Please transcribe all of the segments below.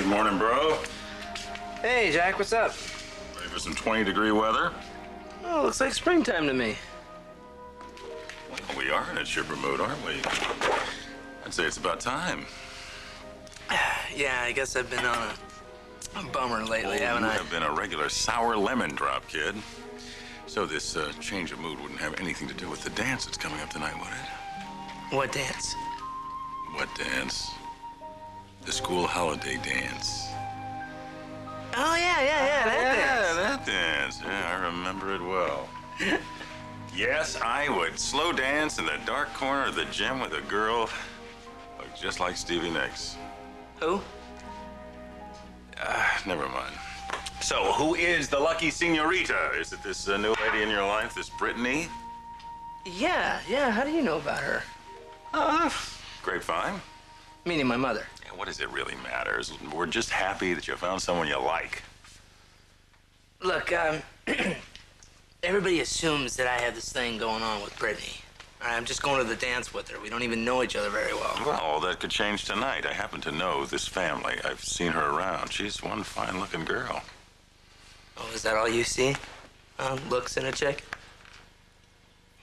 Good morning, bro. Hey, Jack, what's up? Ready for some 20-degree weather? Oh, looks like springtime to me. Well, we are in a chipper mood, aren't we? I'd say it's about time. Yeah, I guess I've been on a bummer lately, haven't I? You have been a regular sour lemon drop, kid. So this change of mood wouldn't have anything to do with the dance that's coming up tonight, would it? What dance? What dance? The school holiday dance. Oh, yeah, that dance. That dance. Yeah, I remember it well. Yes, I would slow dance in the dark corner of the gym with a girl who looked just like Stevie Nicks. Who? Never mind. So, who is the lucky senorita? Is it this new lady in your life, this Brittany? Yeah, how do you know about her? Grapevine. Meaning my mother. Yeah, what does it really matter? We're just happy that you found someone you like. Look, everybody assumes that I have this thing going on with Brittany. I'm just going to the dance with her. We don't even know each other very well. Well, that could change tonight. I happen to know this family. I've seen her around. She's one fine-looking girl. Oh, is that all you see? Looks in a chick?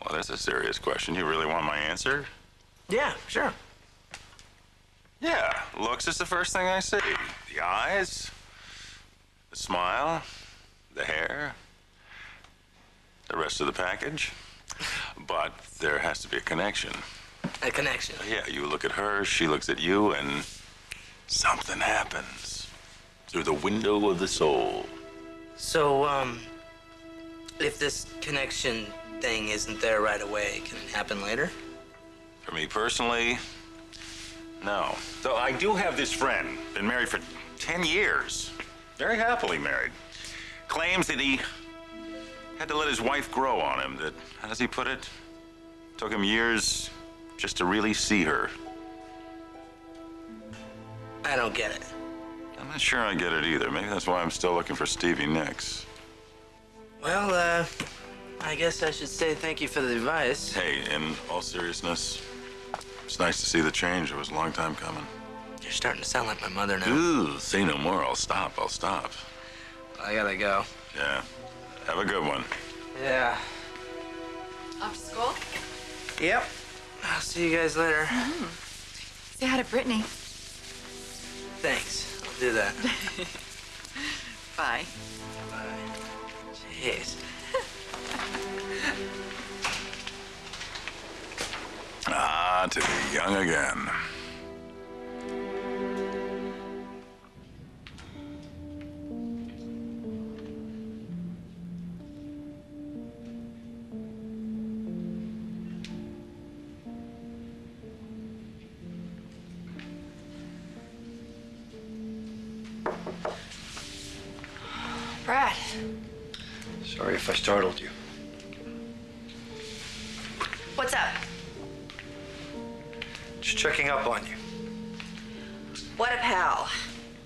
Well, that's a serious question. You really want my answer? Yeah, sure. Yeah, looks is the first thing I see. The eyes, the smile, the hair, the rest of the package. But there has to be a connection. A connection? Yeah, you look at her, she looks at you, and something happens through the window of the soul. So, if this connection thing isn't there right away, can it happen later? For me personally, no. Though I do have this friend, been married for 10 years, very happily married. Claims that he had to let his wife grow on him, that, how does he put it? Took him years just to really see her. I don't get it. I'm not sure I get it either. Maybe that's why I'm still looking for Stevie Nicks. Well, I guess I should say thank you for the advice. Hey, in all seriousness, it's nice to see the change. It was a long time coming. You're starting to sound like my mother now. Ooh, say no more. I'll stop. I gotta go. Yeah. Have a good one. Yeah. Off to school? Yep. I'll see you guys later. Say hi to Brittany. Thanks. I'll do that. Bye. Bye. Jeez. To be young again. Brad. Sorry if I startled you. What's up? Just checking up on you. What a pal.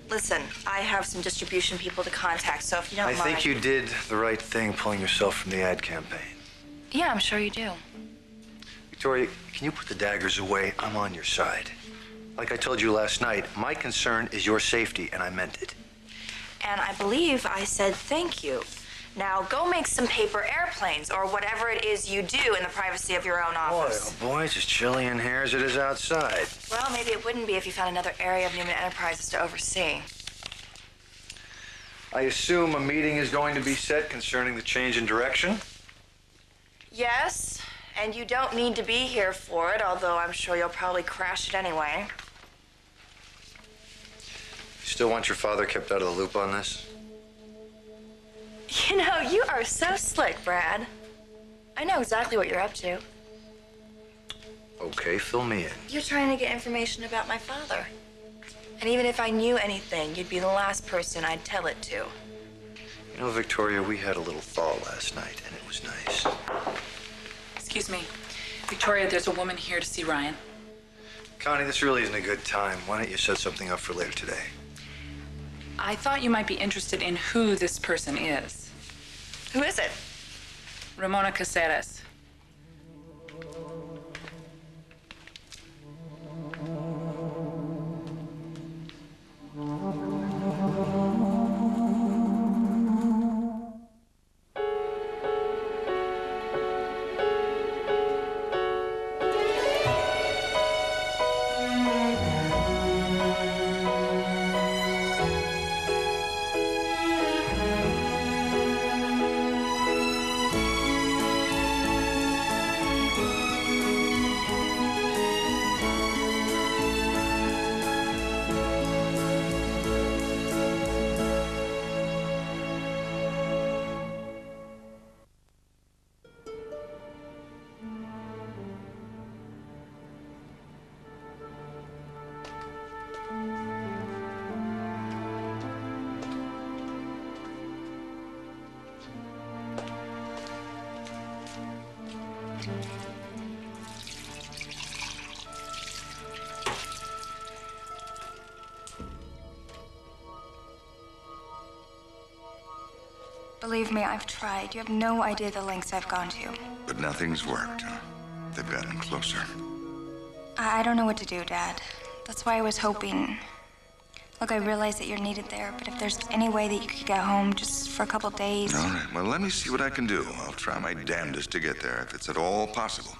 Listen, I have some distribution people to contact, so if you don't I mind... think you did the right thing pulling yourself from the ad campaign. Yeah, I'm sure you do. Victoria, can you put the daggers away? I'm on your side. Like I told you last night, my concern is your safety, and I meant it. And I believe I said thank you. Now, go make some paper airplanes or whatever it is you do in the privacy of your own office. Boy, oh boy, it's as chilly in here as it is outside. Well, maybe it wouldn't be if you found another area of Newman Enterprises to oversee. I assume a meeting is going to be set concerning the change in direction? Yes, and you don't need to be here for it, although I'm sure you'll probably crash it anyway. You still want your father kept out of the loop on this? You know, you are so slick, Brad. I know exactly what you're up to. Okay, fill me in. You're trying to get information about my father. And even if I knew anything, you'd be the last person I'd tell it to. You know, Victoria, we had a little thaw last night, and it was nice. Excuse me. Victoria, there's a woman here to see Ryan. Connie, this really isn't a good time. Why don't you set something up for later today? I thought you might be interested in who this person is. Who is it? Ramona Caceres. mind. Believe me, I've tried. You have no idea the lengths I've gone to. But nothing's worked, huh? They've gotten closer. I don't know what to do, Dad. That's why I was hoping. Look, I realize that you're needed there, but if there's any way that you could get home just for a couple days. All right, well, let me see what I can do. I'll try my damnedest to get there if it's at all possible.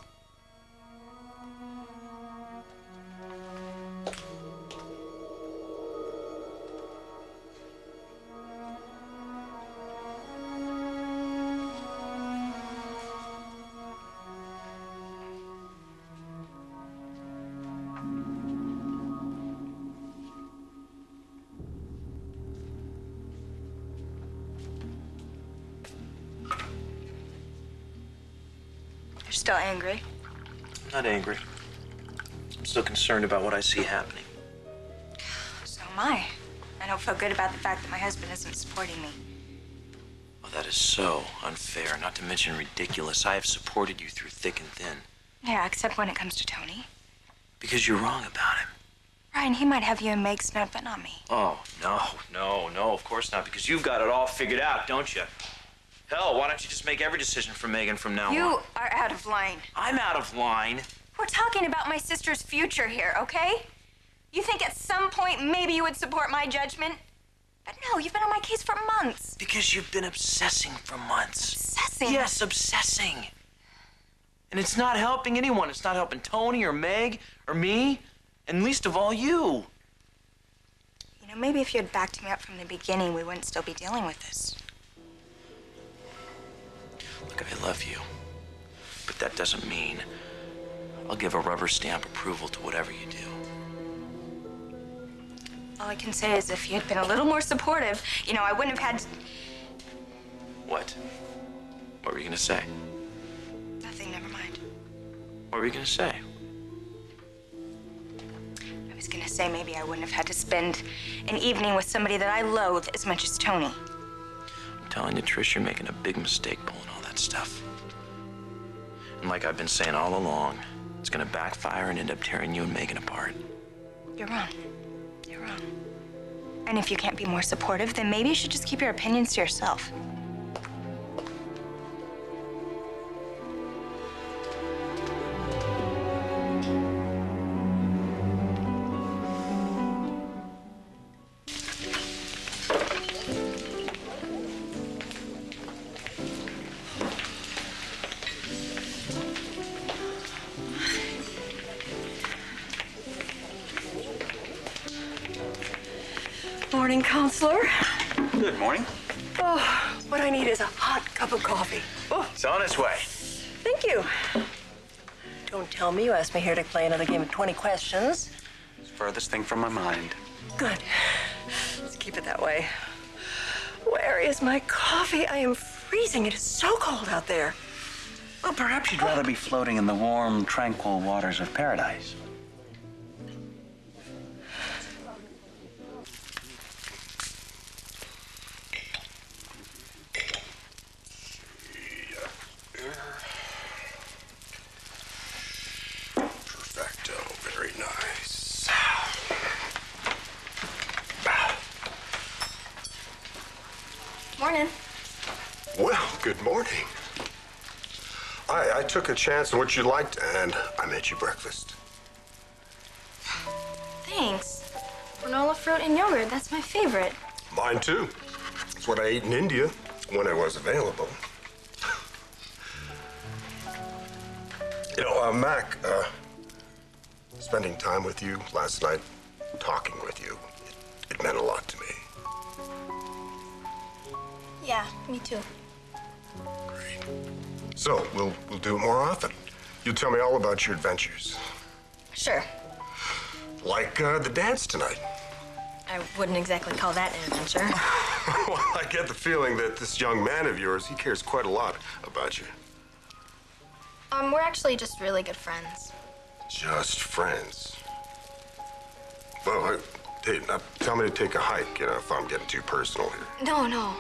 You're still angry? I'm not angry. I'm still concerned about what I see happening. So am I. I don't feel good about the fact that my husband isn't supporting me. Well, that is so unfair, not to mention ridiculous. I have supported you through thick and thin. Yeah, except when it comes to Tony. Because you're wrong about him. Ryan, he might have you and Meg snub, but not me. Oh, no, of course not. Because you've got it all figured out, don't you? Hell, why don't you just make every decision for Megan from now on? You are out of line. I'm out of line. We're talking about my sister's future here, okay? You think at some point maybe you would support my judgment? But no, you've been on my case for months. Because you've been obsessing for months. Obsessing? Yes, obsessing. And it's not helping anyone. It's not helping Tony or Meg or me, and least of all you. You know, maybe if you had backed me up from the beginning, we wouldn't still be dealing with this. Look, I love you, but that doesn't mean I'll give a rubber stamp approval to whatever you do. All I can say is if you had been a little more supportive, you know, I wouldn't have had to... What? What were you gonna say? Nothing, never mind. What were you gonna say? I was gonna say maybe I wouldn't have had to spend an evening with somebody that I loathe as much as Tony. I'm telling you, Trish, you're making a big mistake pulling all that stuff. And like I've been saying all along, it's gonna backfire and end up tearing you and Megan apart. You're wrong. You're wrong. And if you can't be more supportive, then maybe you should just keep your opinions to yourself. Morning, counselor. Good morning. Oh, what I need is a hot cup of coffee. Oh, It's on its way. thank you. Don't tell me you asked me here to play another game of 20 questions. It's the furthest thing from my mind. Good. Let's keep it that way. Where is my coffee? I am freezing. It is so cold out there. Well, perhaps you'd rather be floating in the warm, tranquil waters of paradise. Perfecto, very nice. Morning. Well, good morning. I took a chance on what you liked, and I made you breakfast. Thanks. Granola fruit and yogurt, that's my favorite. Mine, too. It's what I ate in India when it was available. You know, Mac, spending time with you last night, talking with you, it meant a lot to me. Yeah, me too. Great. So, we'll do it more often. You'll tell me all about your adventures. Sure. Like the dance tonight. I wouldn't exactly call that an adventure. Well, I get the feeling that this young man of yours, he cares quite a lot about you. We're actually just really good friends. Just friends. Well, hey, now tell me to take a hike, you know, if I'm getting too personal here. No.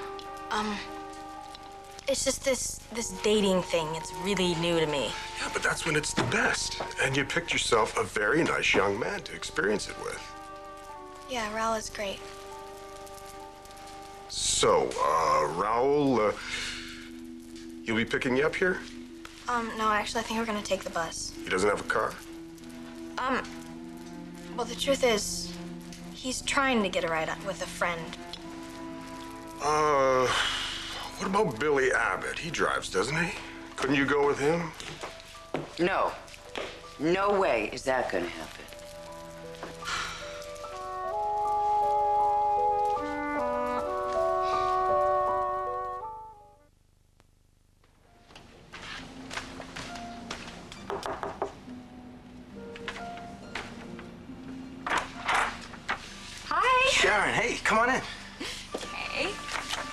It's just this dating thing. It's really new to me. Yeah, but that's when it's the best. And you picked yourself a very nice young man to experience it with. Yeah, Raul is great. So, Raul, you'll be picking you up here? No, actually, I think we're gonna take the bus. He doesn't have a car? Well, the truth is, he's trying to get a ride with a friend. What about Billy Abbott? He drives, doesn't he? Couldn't you go with him? No. No way is that gonna happen. Sharon, hey, come on in. Hey,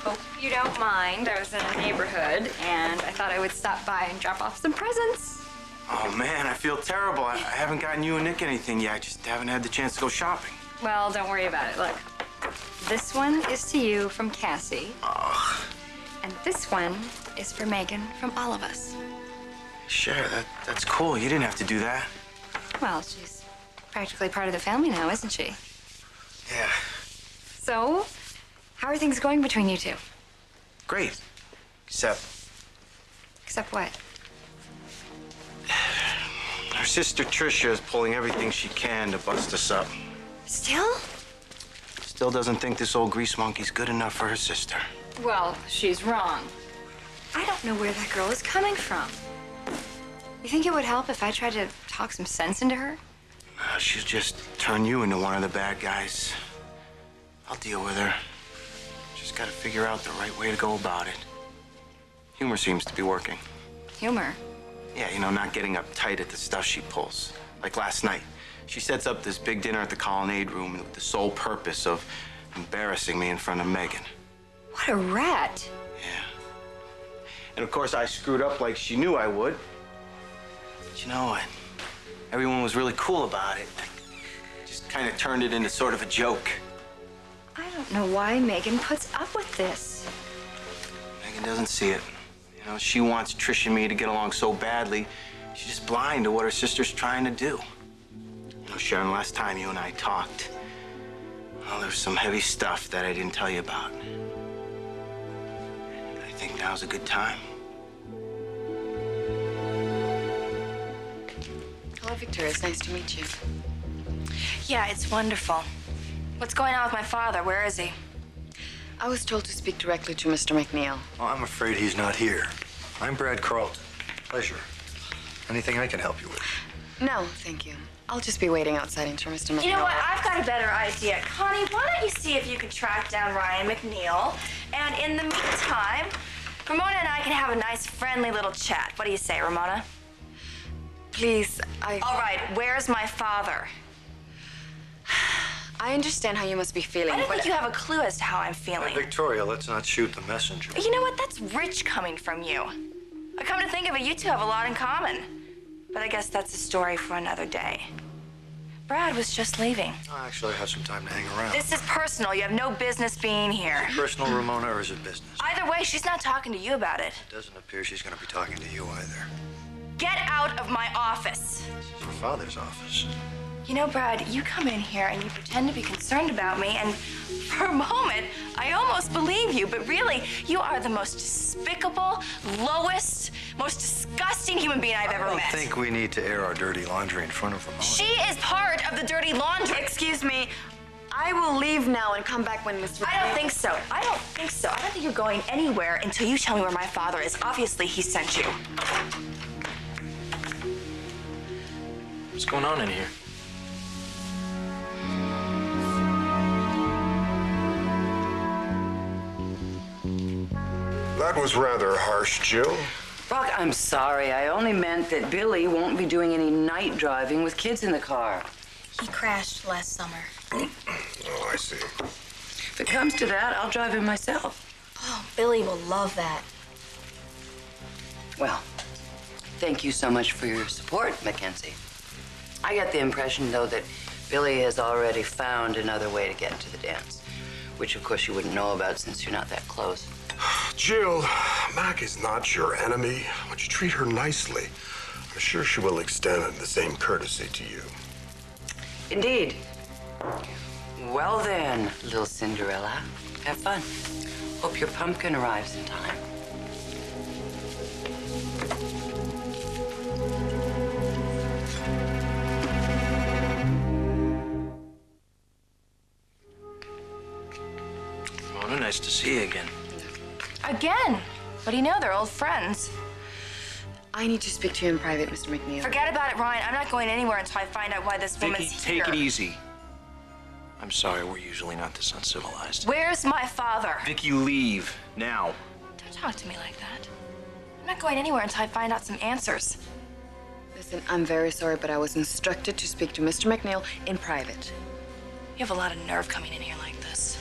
hope you don't mind. I was in the neighborhood and I thought I would stop by and drop off some presents. Oh, man, I feel terrible. I haven't gotten you and Nick anything yet. I just haven't had the chance to go shopping. Well, don't worry about it. Look, this one is to you from Cassie. Oh. And this one is for Megan from all of us. Sure, that's cool. You didn't have to do that. Well, she's practically part of the family now, isn't she? Yeah. So, how are things going between you two? Great. Except what? our sister Tricia is pulling everything she can to bust us up. Still? Still doesn't think this old grease monkey's good enough for her sister. Well, she's wrong. I don't know where that girl is coming from. You think it would help if I tried to talk some sense into her? She'll just turn you into one of the bad guys. I'll deal with her. Just gotta figure out the right way to go about it. Humor seems to be working. Humor? Yeah, you know, not getting uptight at the stuff she pulls. Like last night, she sets up this big dinner at the Colonnade Room with the sole purpose of embarrassing me in front of Megan. What a rat. Yeah. And of course, I screwed up like she knew I would. But you know, everyone was really cool about it. Just kind of turned it into sort of a joke. I don't know why Megan puts up with this. Megan doesn't see it. You know, she wants Trish and me to get along so badly, she's just blind to what her sister's trying to do. You know, Sharon, last time you and I talked, well, there was some heavy stuff that I didn't tell you about. I think now's a good time. Hello, Victoria. It's nice to meet you. Yeah, it's wonderful. What's going on with my father? Where is he? I was told to speak directly to Mr. McNeil. Well, I'm afraid he's not here. I'm Brad Carlton. Pleasure. Anything I can help you with? No, thank you. I'll just be waiting outside until Mr. McNeil... You know what? I've got a better idea. Connie, why don't you see if you can track down Ryan McNeil? And in the meantime, Ramona and I can have a nice, friendly little chat. What do you say, Ramona? Please, All right, where's my father? I understand how you must be feeling, I don't but... think you have a clue as to how I'm feeling. Victoria, let's not shoot the messenger. You know what? That's rich coming from you. I come to think of it, you two have a lot in common. But I guess that's a story for another day. Brad was just leaving. Oh, actually, I have some time to hang around. This is personal. You have no business being here. Is it personal, Ramona, or is it business? Either way, she's not talking to you about it. It doesn't appear she's going to be talking to you either. Get out of my office. This is your father's office. You know, Brad, you come in here and you pretend to be concerned about me, and for a moment, I almost believe you, but really, you are the most despicable, lowest, most disgusting human being I've ever met. I don't think we need to air our dirty laundry in front of Ramona. She is part of the dirty laundry. Excuse me. I will leave now and come back when Mr. I don't think so. I don't think so. I don't think you're going anywhere until you tell me where my father is. Obviously, he sent you. What's going on in here? That was rather harsh, Jill. Brock, I'm sorry. I only meant that Billy won't be doing any night driving with kids in the car. He crashed last summer. Oh, I see. If it comes to that, I'll drive him myself. Oh, Billy will love that. Well, thank you so much for your support, Mackenzie. I get the impression, though, that Billy has already found another way to get into the dance, which, of course, you wouldn't know about since you're not that close. Jill, Mac is not your enemy. Once you treat her nicely, I'm sure she will extend the same courtesy to you. Indeed. Well then, little Cinderella, have fun. Hope your pumpkin arrives in time. Mona, nice to see you again. Again? What do you know? They're old friends. I need to speak to you in private, Mr. McNeil. Forget about it, Ryan. I'm not going anywhere until I find out why this Vicky, woman's here. take it easy. I'm sorry, we're usually not this uncivilized. Where's my father? Vicky, leave. Now. Don't talk to me like that. I'm not going anywhere until I find out some answers. Listen, I'm very sorry, but I was instructed to speak to Mr. McNeil in private. You have a lot of nerve coming in here like this.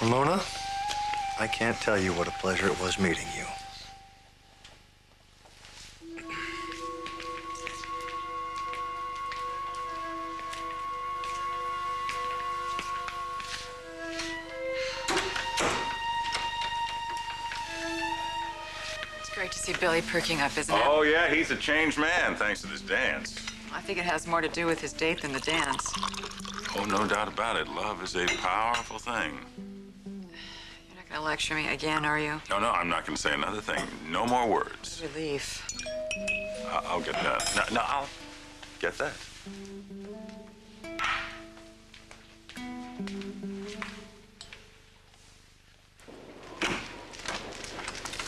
Ramona, I can't tell you what a pleasure it was meeting you. It's great to see Billy perking up, isn't it? Oh, yeah, he's a changed man thanks to this dance. I think it has more to do with his date than the dance. Oh, no doubt about it. Love is a powerful thing. You're not gonna lecture me again, are you? No, I'm not going to say another thing. No more words. Relief. I'll get that. No, I'll get that.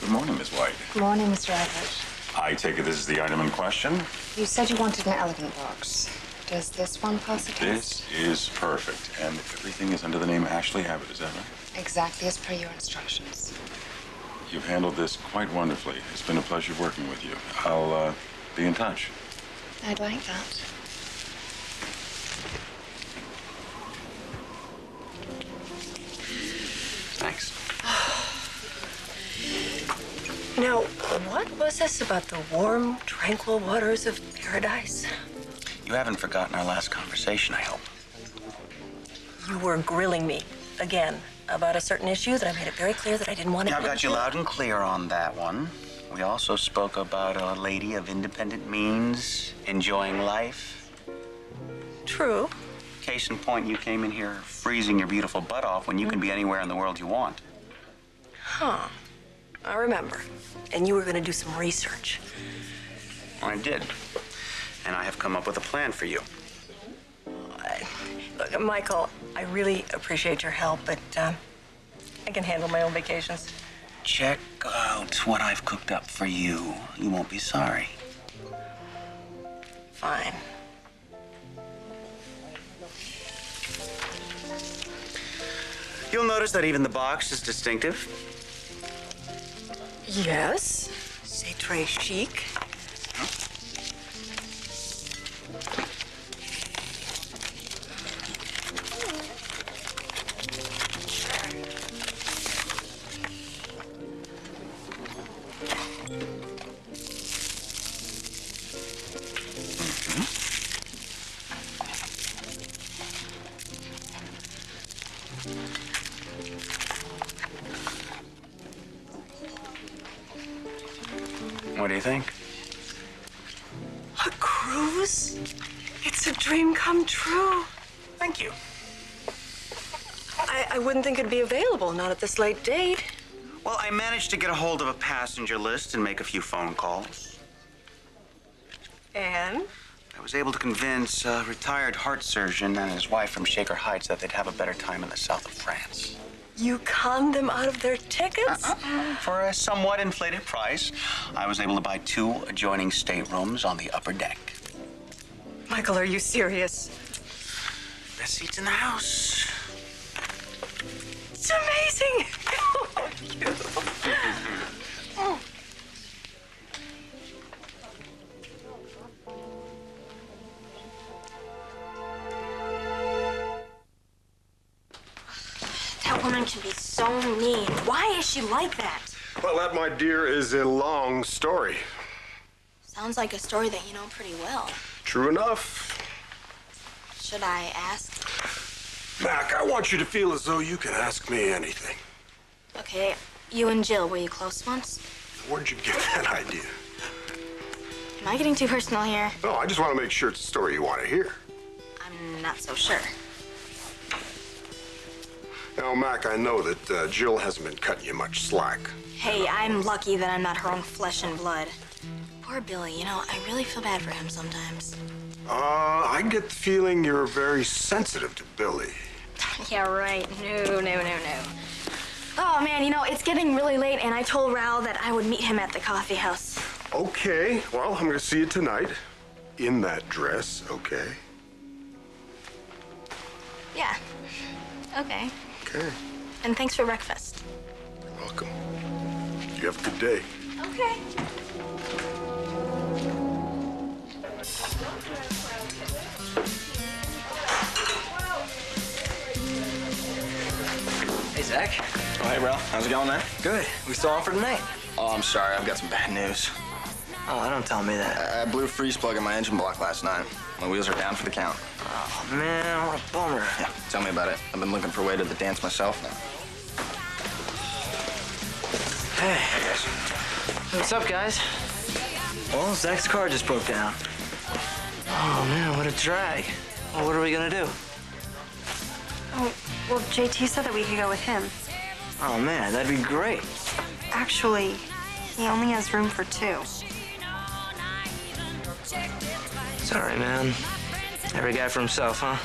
Good morning, Miss White. Good morning, Mr. Everett. I take it this is the item in question? You said you wanted an elegant box. Does this one pass the test? This is perfect, and everything is under the name Ashley Abbott, is that right? Exactly as per your instructions. You've handled this quite wonderfully. It's been a pleasure working with you. I'll be in touch. I'd like that. Thanks. Now, what was this about the warm, tranquil waters of paradise? You haven't forgotten our last conversation, I hope. You were grilling me again about a certain issue that I made it very clear that I didn't want to. I've got you loud and clear on that one. We also spoke about a lady of independent means, enjoying life. True. Case in point, you came in here freezing your beautiful butt off when you can be anywhere in the world you want. Huh. I remember. And you were going to do some research. I did. And I have come up with a plan for you. Look, Michael, I really appreciate your help, but I can handle my own vacations. Check out what I've cooked up for you. You won't be sorry. Fine. You'll notice that even the box is distinctive. Yes. C'est très chic. What do you think? A cruise? It's a dream come true. Thank you. I wouldn't think it'd be available, not at this late date. Well, I managed to get a hold of a passenger list and make a few phone calls. And? I was able to convince a retired heart surgeon and his wife from Shaker Heights that they'd have a better time in the south of France. You conned them out of their tickets? For a somewhat inflated price, I was able to buy 2 adjoining staterooms on the upper deck. Michael, are you serious? Best seats in the house. It's amazing. Oh, you. Oh. That woman can be so mean. Why is she like that? Well, that, my dear, is a long story. Sounds like a story that you know pretty well. True enough. Should I ask? Mac, I want you to feel as though you can ask me anything. Okay, you and Jill, were you close once? Where'd you get that idea? Am I getting too personal here? No, I just want to make sure it's a story you want to hear. I'm not so sure. Now, Mac, I know that Jill hasn't been cutting you much slack. Hey, I'm lucky that I'm not her own flesh and blood. Poor Billy, you know, I really feel bad for him sometimes. I get the feeling you're very sensitive to Billy. Yeah, right. No. Oh, man, you know, it's getting really late, and I told Raul that I would meet him at the coffee house. Okay, well, I'm going to see you tonight. In that dress, okay? Yeah. Okay. Okay. And thanks for breakfast. You're welcome. You have a good day. Okay. Hey, Zach. Oh, hey, bro. How's it going, man? Good. We still on for tonight? Oh, I'm sorry. I've got some bad news. Oh, don't tell me that. I blew a freeze plug in my engine block last night. My wheels are down for the count. Oh, man, what a bummer. Yeah, tell me about it. I've been looking for a way to the dance myself now. Hey. What's up, guys? Well, Zach's car just broke down. Oh, man, what a drag. Well, what are we gonna do? Oh, well, JT said that we could go with him. Oh, man, that'd be great. Actually, he only has room for 2. Sorry, man. Every guy for himself, huh?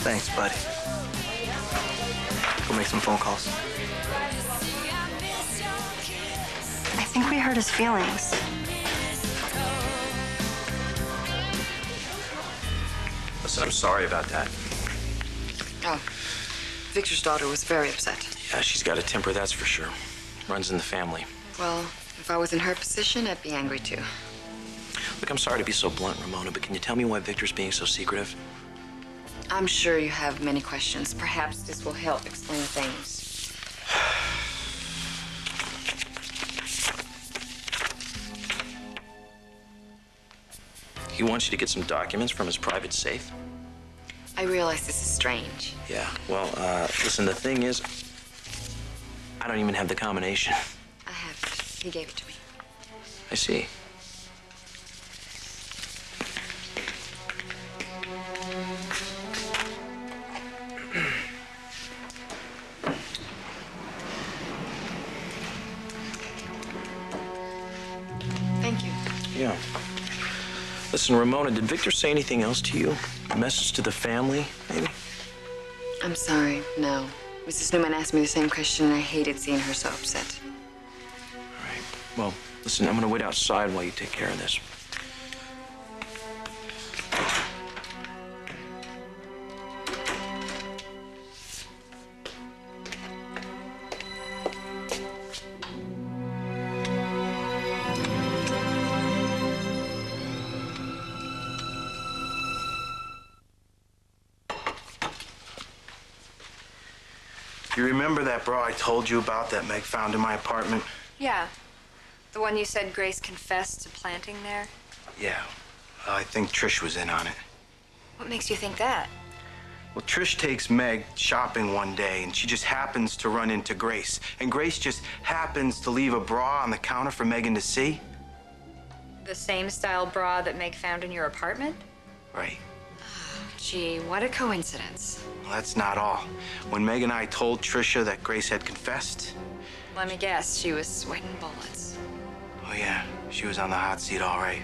Thanks, buddy. Go make some phone calls. I think we hurt his feelings. Listen, I'm sorry about that. Oh, Victor's daughter was very upset. Yeah, she's got a temper, that's for sure. Runs in the family. Well, if I was in her position, I'd be angry too. Look, I'm sorry to be so blunt, Ramona, but can you tell me why Victor's being so secretive? I'm sure you have many questions. Perhaps this will help explain things. He wants you to get some documents from his private safe? I realize this is strange. Yeah, well, listen, the thing is, I don't even have the combination. I have it. He gave it to me. I see. Thank you. Yeah. Listen, Ramona, did Victor say anything else to you? A message to the family, maybe? I'm sorry. No. Mrs. Newman asked me the same question, and I hated seeing her so upset. All right. Well, listen, I'm gonna wait outside while you take care of this. You remember that bra I told you about that Meg found in my apartment? Yeah. The one you said Grace confessed to planting there? Yeah. I think Trish was in on it. What makes you think that? Well, Trish takes Meg shopping one day, and she just happens to run into Grace. And Grace just happens to leave a bra on the counter for Megan to see. The same style bra that Meg found in your apartment? Right. Gee, what a coincidence. Well, that's not all. When Meg and I told Trisha that Grace had confessed, Let me guess, she was sweating bullets. oh yeah, she was on the hot seat all right.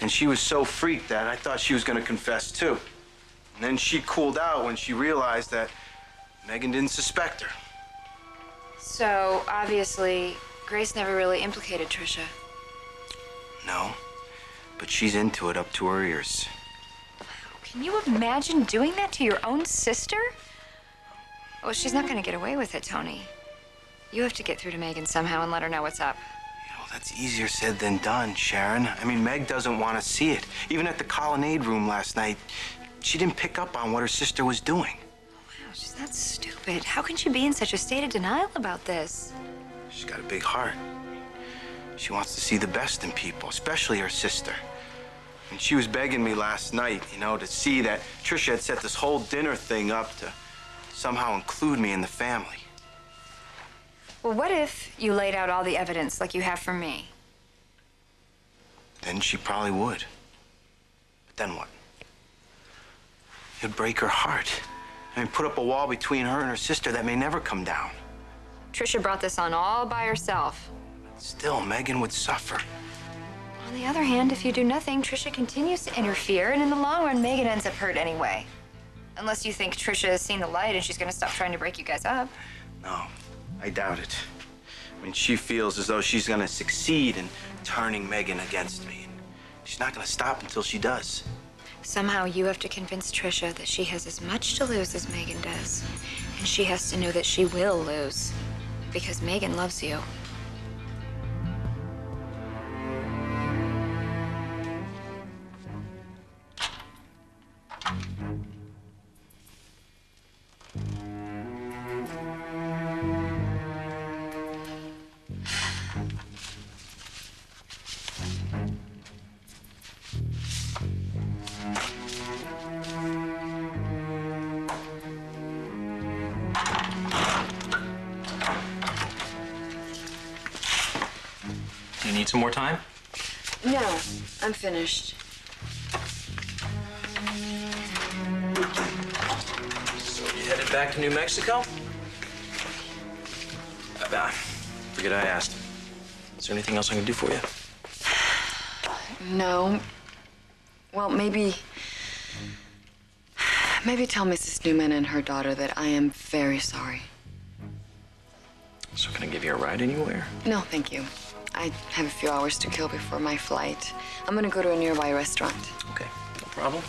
And she was so freaked that I thought she was gonna confess too. And then she cooled out when she realized that Megan didn't suspect her. So, obviously, Grace never really implicated Trisha. No, but she's into it up to her ears. Can you imagine doing that to your own sister? Well, she's not gonna get away with it, Tony. You have to get through to Megan somehow and let her know what's up. Well, that's easier said than done, Sharon. I mean, Meg doesn't want to see it. Even at the colonnade room last night, she didn't pick up on what her sister was doing. Wow, she's not stupid. How can she be in such a state of denial about this? She's got a big heart. She wants to see the best in people, especially her sister. And she was begging me last night, you know, to see that Trisha had set this whole dinner thing up to somehow include me in the family. Well, what if you laid out all the evidence like you have for me? Then she probably would. But then what? It'd break her heart. I mean, put up a wall between her and her sister that may never come down. Trisha brought this on all by herself. Still, Megan would suffer. On the other hand, if you do nothing, Trisha continues to interfere, and in the long run, Megan ends up hurt anyway. Unless you think Trisha has seen the light and she's gonna stop trying to break you guys up. No, I doubt it. I mean, she feels as though she's gonna succeed in turning Megan against me. And she's not gonna stop until she does. Somehow you have to convince Trisha that she has as much to lose as Megan does. And she has to know that she will lose. Because Megan loves you. Do you need some more time? No, I'm finished. So you headed back to New Mexico? Forget I asked. Is there anything else I can do for you? No. Well, maybe tell Mrs. Newman and her daughter that I am very sorry. So can I give you a ride anywhere? No, thank you. I have a few hours to kill before my flight. I'm gonna go to a nearby restaurant. Okay, no problem.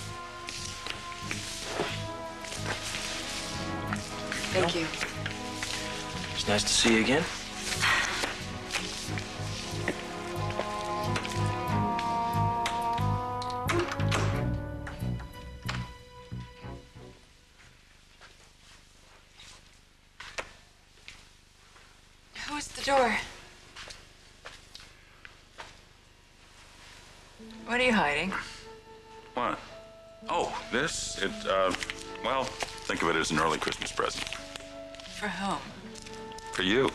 Thank you. It's nice to see you again. Who's at the door? What are you hiding? What? Oh, this? Well, think of it as an early Christmas present. For whom? For you.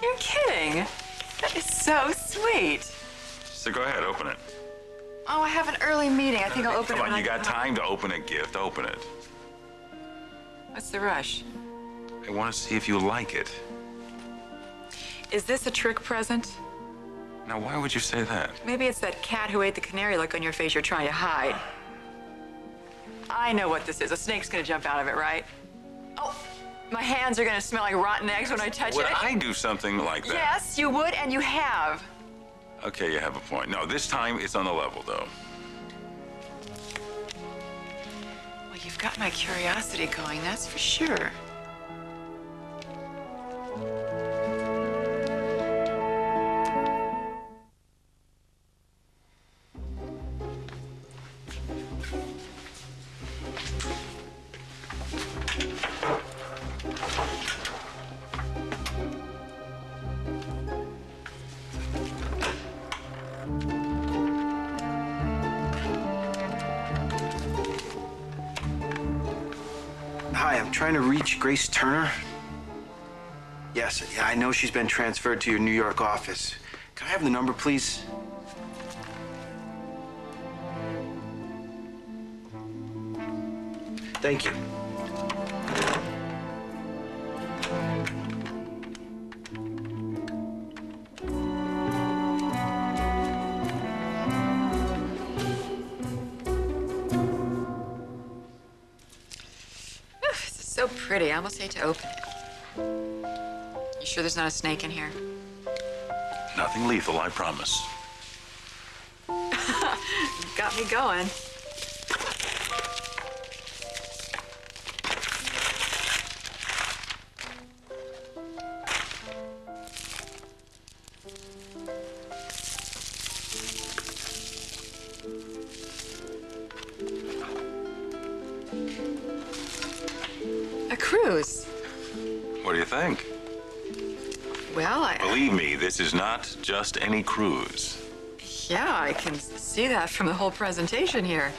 You're kidding. That is so sweet. So go ahead, open it. Oh, I have an early meeting. I think I'll open it Come when on, I you get got home. time to open a gift. Open it. What's the rush? I want to see if you like it. Is this a trick present? Now, why would you say that? Maybe it's that cat who ate the canary look on your face you're trying to hide. I know what this is. A snake's gonna jump out of it, right? Oh, my hands are gonna smell like rotten eggs when I touch Would it. I do something like that? Yes, you would, and you have. Okay, you have a point. No, this time it's on the level, though. Well, you've got my curiosity going, that's for sure. Hi, I'm trying to reach Grace Turner. Yes, yeah, I know she's been transferred to your New York office. Can I have the number, please? Thank you. This is so pretty. I almost hate to open it. You sure there's not a snake in here? Nothing lethal, I promise. Got me going. A cruise. What do you think? Well, Believe me, this is not just any cruise. Yeah, I can see that from the whole presentation here.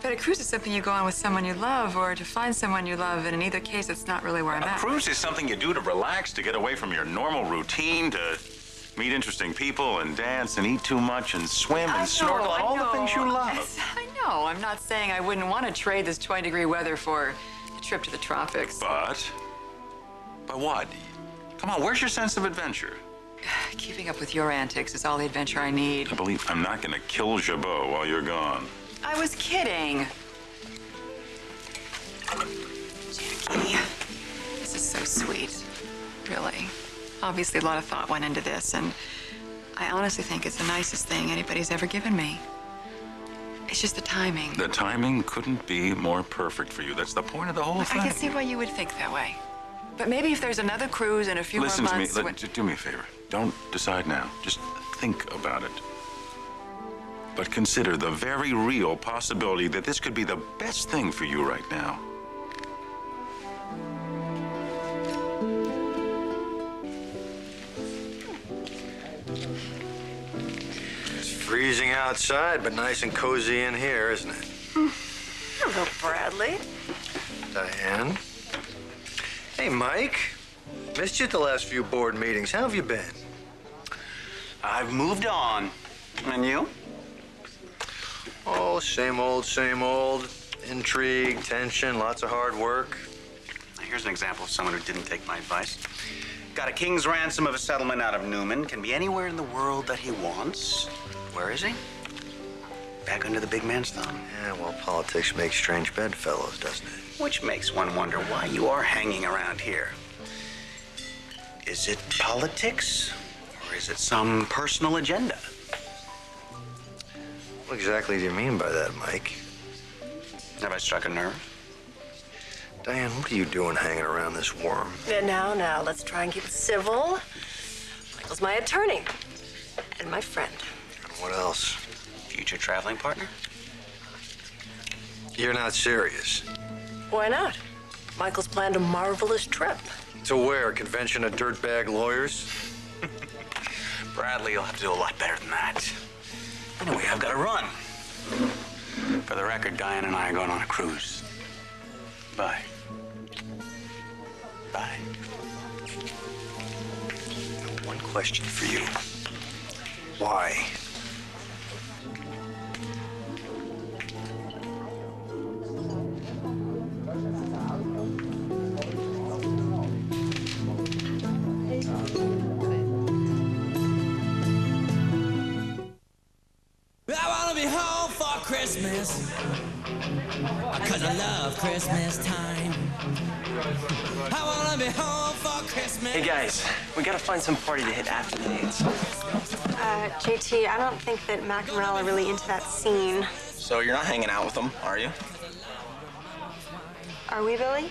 But a cruise is something you go on with someone you love or to find someone you love, and in either case, it's not really where I'm at. A cruise is something you do to relax, to get away from your normal routine, to meet interesting people and dance and eat too much and swim and snorkel and all the things you love. I know. I'm not saying I wouldn't want to trade this 20-degree weather for a trip to the tropics. But what? Come on, where's your sense of adventure? Keeping up with your antics is all the adventure I need. I believe I'm not going to kill Jabot while you're gone. I was kidding. Jackie, this is so sweet. Really. Obviously, a lot of thought went into this, and I honestly think it's the nicest thing anybody's ever given me. It's just the timing. The timing couldn't be more perfect for you. That's the point of the whole thing. I can see why you would think that way. But maybe if there's another cruise in a few more months... Listen to me. Do me a favor. Don't decide now. Just think about it. But consider the very real possibility that this could be the best thing for you right now. It's freezing outside, but nice and cozy in here, isn't it? Hello, Bradley. Diane. Hey, Mike. Missed you at the last few board meetings. How have you been? I've moved on. And you? Oh, same old, same old. Intrigue, tension, lots of hard work. Here's an example of someone who didn't take my advice. Got a king's ransom of a settlement out of Newman. Can be anywhere in the world that he wants. Where is he? Back under the big man's thumb. Yeah, well, politics makes strange bedfellows, doesn't it? Which makes one wonder why you are hanging around here. Is it politics? Or is it some personal agenda? What exactly do you mean by that, Mike? Have I struck a nerve? Diane, what are you doing hanging around this worm? Now, let's try and keep it civil. Michael's my attorney and my friend. And what else? Future traveling partner? You're not serious. Why not? Michael's planned a marvelous trip. To where? A convention of dirtbag lawyers? Bradley, you'll have to do a lot better than that. Anyway, I've got to run. For the record, Diane and I are going on a cruise. Bye. Bye. One question for you. Why? I wanna be home for Christmas, 'cause I love Christmas time. I wanna be home for Christmas. Hey guys, we gotta find some party to hit after the dance. JT, I don't think that Mac and Rel are really into that scene. So you're not hanging out with them, are you? Are we, Billy?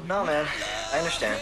No, man. I understand.